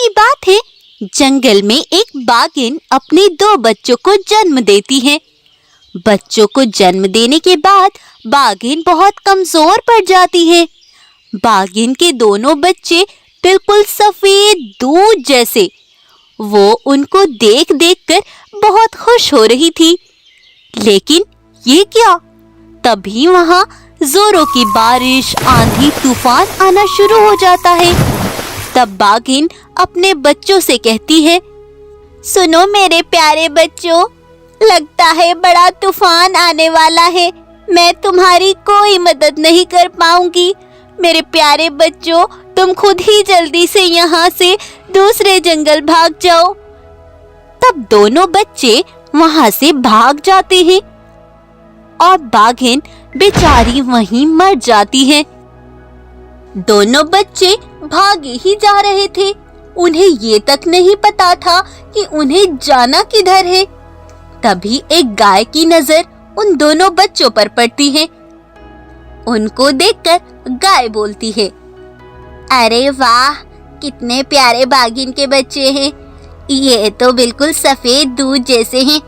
की बात है, जंगल में एक बाघिन अपने 2 बच्चों को जन्म देती है। बच्चों को जन्म देने के बाद बाघिन बहुत कमजोर पड़ जाती है। बाघिन के दोनों बच्चे बिल्कुल सफेद दूध जैसे। वो उनको देख देख कर बहुत खुश हो रही थी। लेकिन ये क्या? तभी वहां जोरों की बारिश, आंधी, तूफान आना शुरू हो जाता है। तब बाघिन अपने बच्चों से कहती है, सुनो मेरे प्यारे बच्चों, लगता है बड़ा तूफान आने वाला है। मैं तुम्हारी कोई मदद नहीं कर पाऊंगी। मेरे प्यारे बच्चों, तुम खुद ही जल्दी से यहाँ से दूसरे जंगल भाग जाओ। तब दोनों बच्चे वहां से भाग जाते हैं और बाघिन बेचारी वहीं मर जाती है। दोनों बच्चे भागे ही जा रहे थे। उन्हें ये तक नहीं पता था कि उन्हें जाना किधर है। तभी एक गाय की नजर उन दोनों बच्चों पर पड़ती है। उनको देखकर गाय बोलती है, अरे वाह, कितने प्यारे बाघिन के बच्चे हैं। ये तो बिल्कुल सफेद दूध जैसे हैं,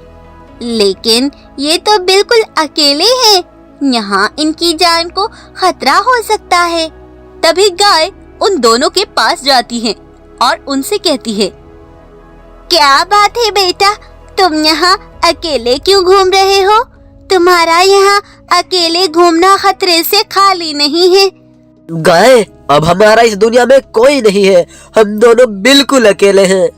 लेकिन ये तो बिल्कुल अकेले हैं। यहाँ इनकी जान को खतरा हो सकता है। तभी गाय उन दोनों के पास जाती है और उनसे कहती है, क्या बात है बेटा, तुम यहाँ अकेले क्यों घूम रहे हो? तुम्हारा यहाँ अकेले घूमना खतरे से खाली नहीं है। गाय, अब हमारा इस दुनिया में कोई नहीं है। हम दोनों बिल्कुल अकेले हैं।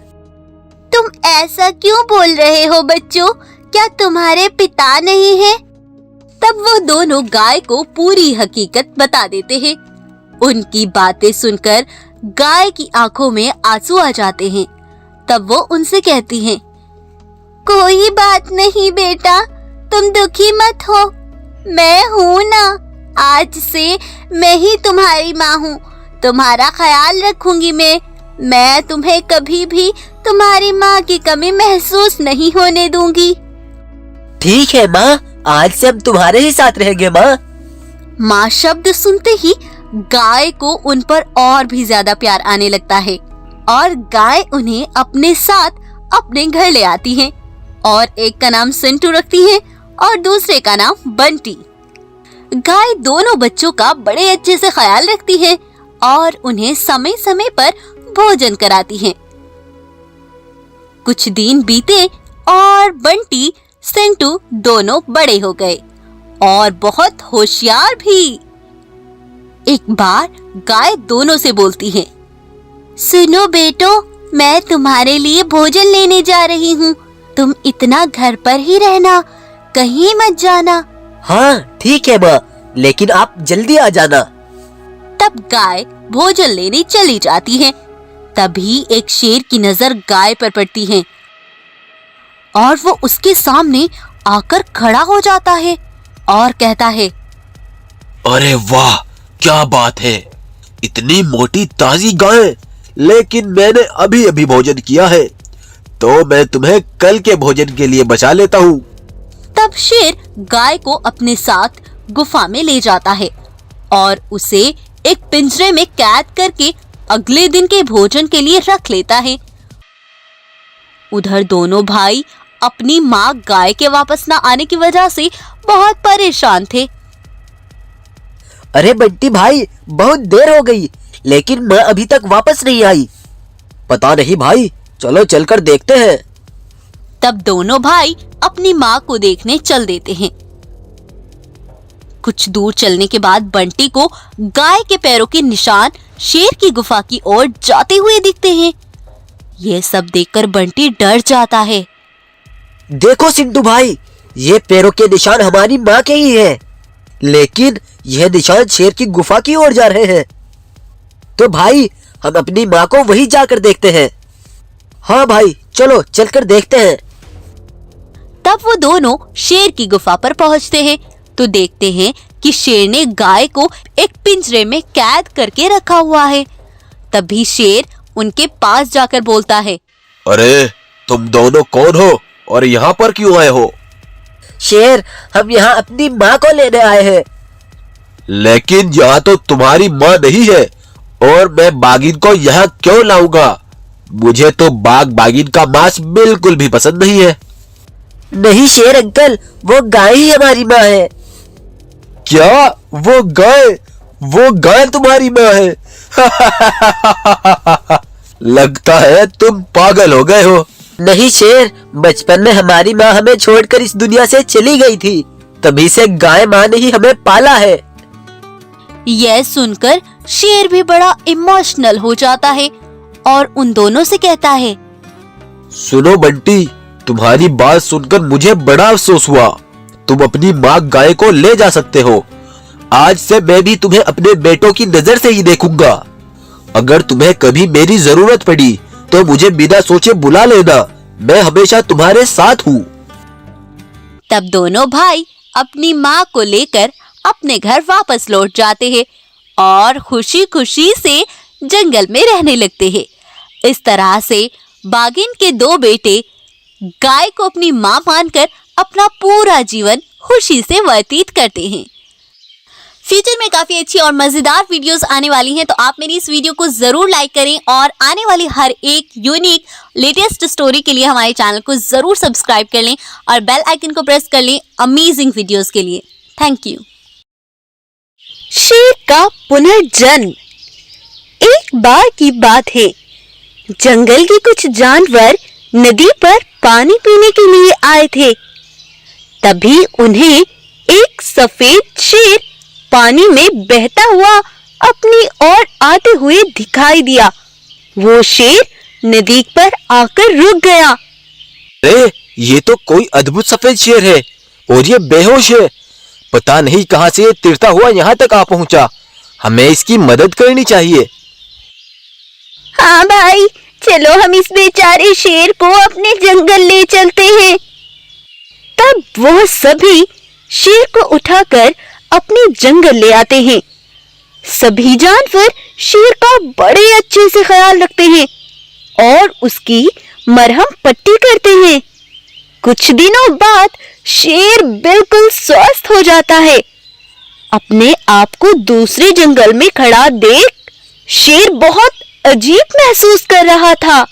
तुम ऐसा क्यों बोल रहे हो बच्चों? क्या तुम्हारे पिता नहीं है? तब वो दोनों गाय को पूरी हकीकत बता देते हैं। उनकी बातें सुनकर गाय की आंखों में आंसू आ जाते हैं। तब वो उनसे कहती हैं, कोई बात नहीं बेटा, तुम दुखी मत हो। मैं हूँ ना, आज से मैं ही तुम्हारी माँ हूँ। तुम्हारा ख्याल रखूंगी मैं तुम्हें कभी भी तुम्हारी माँ की कमी महसूस नहीं होने दूंगी। ठीक है माँ, आज से हम तुम्हारे ही साथ रहेंगे माँ। माँ शब्द सुनते ही गाय को उन पर और भी ज्यादा प्यार आने लगता है और गाय उन्हें अपने साथ अपने घर ले आती है और एक का नाम सिंटू रखती है और दूसरे का नाम बंटी। गाय दोनों बच्चों का बड़े अच्छे से ख्याल रखती है और उन्हें समय समय पर भोजन कराती है। कुछ दिन बीते और बंटी, सिंटू दोनों बड़े हो गए और बहुत होशियार भी। एक बार गाय दोनों से बोलती है, सुनो बेटो, मैं तुम्हारे लिए भोजन लेने जा रही हूँ। तुम इतना घर पर ही रहना, कहीं मत जाना। हाँ ठीक है माँ, लेकिन आप जल्दी आ जाना। तब गाय भोजन लेने चली जाती है। तभी एक शेर की नजर गाय पर पड़ती है और वो उसके सामने आकर खड़ा हो जाता है और कहता है, अरे वाह, क्या बात है, इतनी मोटी ताजी गाय। लेकिन मैंने अभी अभी भोजन किया है, तो मैं तुम्हें कल के भोजन के लिए बचा लेता हूँ। तब शेर गाय को अपने साथ गुफा में ले जाता है और उसे एक पिंजरे में कैद करके अगले दिन के भोजन के लिए रख लेता है। उधर दोनों भाई अपनी माँ गाय के वापस न आने की वजह से बहुत परेशान थे। अरे बंटी भाई, बहुत देर हो गई, लेकिन माँ अभी तक वापस नहीं आई। पता नहीं भाई, चलो चलकर देखते हैं। तब दोनों भाई अपनी माँ को देखने चल देते हैं। कुछ दूर चलने के बाद बंटी को गाय के पैरों के निशान शेर की गुफा की ओर जाते हुए दिखते हैं। यह सब देखकर बंटी डर जाता है। देखो सिंटू भाई, ये पैरों के निशान हमारी माँ के ही हैं, लेकिन यह निशान शेर की गुफा की ओर जा रहे हैं। तो भाई, हम अपनी माँ को वहीं जाकर देखते हैं। हाँ भाई, चलो चलकर देखते हैं। तब वो दोनों शेर की गुफा पर पहुंचते हैं तो देखते हैं कि शेर ने गाय को एक पिंजरे में कैद करके रखा हुआ है। तभी शेर उनके पास जाकर बोलता है, अरे तुम दोनों कौन हो और यहाँ पर क्यों आए हो? शेर, हम यहाँ अपनी माँ को लेने आए हैं। लेकिन यहाँ तो तुम्हारी माँ नहीं है और मैं बाघिन को यहाँ क्यों लाऊंगा? मुझे तो बाघ बाघिन का मांस बिल्कुल भी पसंद नहीं है। नहीं शेर अंकल, वो गाय ही हमारी माँ है। क्या वो गाय तुम्हारी माँ है? लगता है तुम पागल हो गए हो। नहीं शेर, बचपन में हमारी माँ हमें छोड़कर इस दुनिया से चली गई थी, तभी से गाय माँ ने ही हमें पाला है। यह सुनकर शेर भी बड़ा इमोशनल हो जाता है और उन दोनों से कहता है, सुनो बंटी, तुम्हारी बात सुनकर मुझे बड़ा अफसोस हुआ। तुम अपनी माँ गाय को ले जा सकते हो। आज से मैं भी तुम्हें अपने बेटों की नजर से ही देखूंगा। अगर तुम्हें कभी मेरी जरूरत पड़ी तो मुझे बिना सोचे बुला लेना, मैं हमेशा तुम्हारे साथ हूँ। तब दोनों भाई अपनी माँ को लेकर अपने घर वापस लौट जाते हैं और खुशी खुशी से जंगल में रहने लगते हैं। इस तरह से बाघिन के दो बेटे गाय को अपनी माँ मानकर अपना पूरा जीवन खुशी से व्यतीत करते हैं। फ्यूचर में काफी अच्छी और मजेदार वीडियोस आने वाली हैं, तो आप मेरी इस वीडियो को जरूर लाइक करें और आने वाली हर एक यूनिक लेटेस्ट स्टोरी के लिए हमारे चैनल को जरूर सब्सक्राइब कर लें और बेल आइकन को प्रेस कर लें अमेजिंग वीडियोस के लिए। Thank you. शेर का पुनर्जन्म। एक बार की बात है, जंगल के कुछ जानवर नदी पर पानी पीने के लिए आए थे। तभी उन्हें एक सफेद शेर पानी में बहता हुआ अपनी ओर आते हुए दिखाई दिया। वो शेर नदी पर आकर रुक गया। अरे ये तो कोई अद्भुत सफेद शेर है और ये बेहोश है। पता नहीं कहां से ये तिरता हुआ यहाँ तक आ पहुंचा। हमें इसकी मदद करनी चाहिए। हाँ भाई, चलो हम इस बेचारे शेर को अपने जंगल ले चलते हैं। तब वो सभी शेर को उठाकर अपने जंगल ले आते हैं। सभी जानवर शेर का बड़े अच्छे से ख्याल रखते हैं और उसकी मरहम पट्टी करते हैं। कुछ दिनों बाद शेर बिल्कुल स्वस्थ हो जाता है। अपने आप को दूसरे जंगल में खड़ा देख शेर बहुत अजीब महसूस कर रहा था।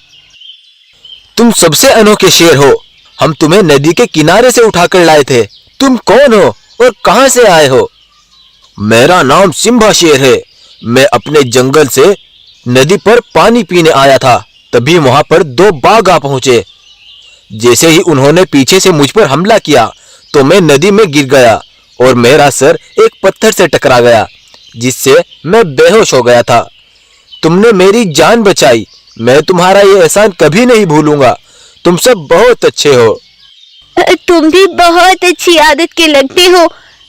तुम सबसे अनोखे शेर हो। हम तुम्हें नदी के किनारे से उठाकर लाए थे। तुम कौन हो और कहां से आए हो? मेरा नाम सिम्बा शेर है। मैं अपने जंगल से नदी पर पानी पीने आया था। तभी वहां पर दो बाघ आ पहुंचे। जैसे ही उन्होंने पीछे से मुझ पर हमला किया तो मैं नदी में गिर गया और मेरा सर एक पत्थर से टकरा गया, जिससे मैं बेहोश हो गया था। तुमने मेरी जान बचाई। मैं तुम्हारा ये एहसान कभी नहीं भूलूंगा। तुम सब बहुत अच्छे हो। तुम भी बहुत अच्छी आदत के लगते हो।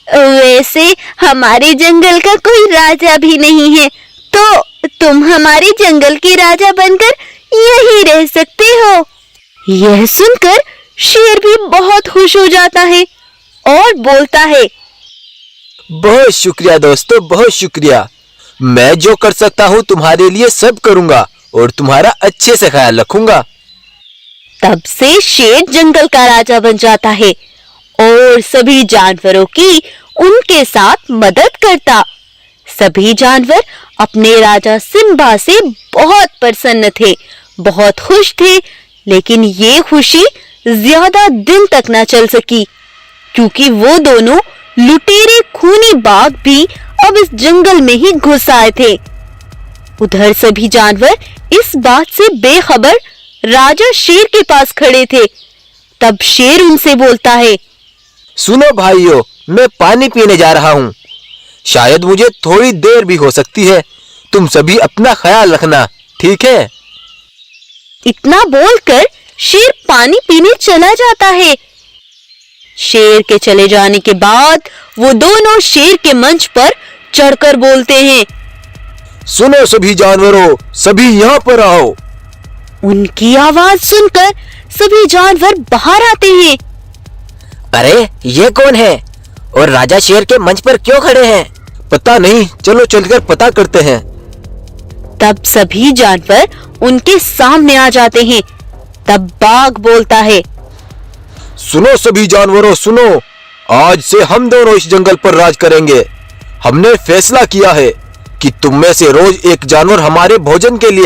वैसे हमारे जंगल का कोई राजा भी नहीं है, तो तुम हमारे जंगल के राजा बनकर यहीं रह सकते हो। यह सुनकर शेर भी बहुत खुश हो जाता है और बोलता है, बहुत शुक्रिया दोस्तों, बहुत शुक्रिया। मैं जो कर सकता हूँ तुम्हारे लिए सब करूंगा और तुम्हारा अच्छे से ख्याल रखूंगा। तब से शेर जंगल का राजा बन जाता है और सभी जानवरों की उनके साथ मदद करता। सभी जानवर अपने राजा सिम्बा से बहुत प्रसन्न थे, बहुत खुश थे। लेकिन ये खुशी ज्यादा दिन तक न चल सकी, क्योंकि वो दोनों लुटेरे खूनी बाघ भी अब इस जंगल में ही घुस आए थे। उधर सभी जानवर इस बात से बेखबर राजा शेर के पास खड़े थे। तब शेर उनसे बोलता है, सुनो भाइयों, मैं पानी पीने जा रहा हूँ। शायद मुझे थोड़ी देर भी हो सकती है। तुम सभी अपना ख्याल रखना, ठीक है? इतना बोलकर शेर पानी पीने चला जाता है। शेर के चले जाने के बाद वो दोनों शेर के मंच पर चढ़कर बोलते हैं, सुनो सभी जानवरों, सभी यहाँ पर आओ। उनकी आवाज सुनकर सभी जानवर बाहर आते हैं। अरे ये कौन है और राजा शेर के मंच पर क्यों खड़े हैं? पता नहीं, चलो चलकर पता करते हैं। तब सभी जानवर उनके सामने आ जाते हैं। तब बाघ बोलता है, सुनो सभी जानवरों, सुनो। आज से हम दोनों इस जंगल पर राज करेंगे। हमने फैसला किया है कि तुम में से रोज एक जानवर हमारे भोजन के लिए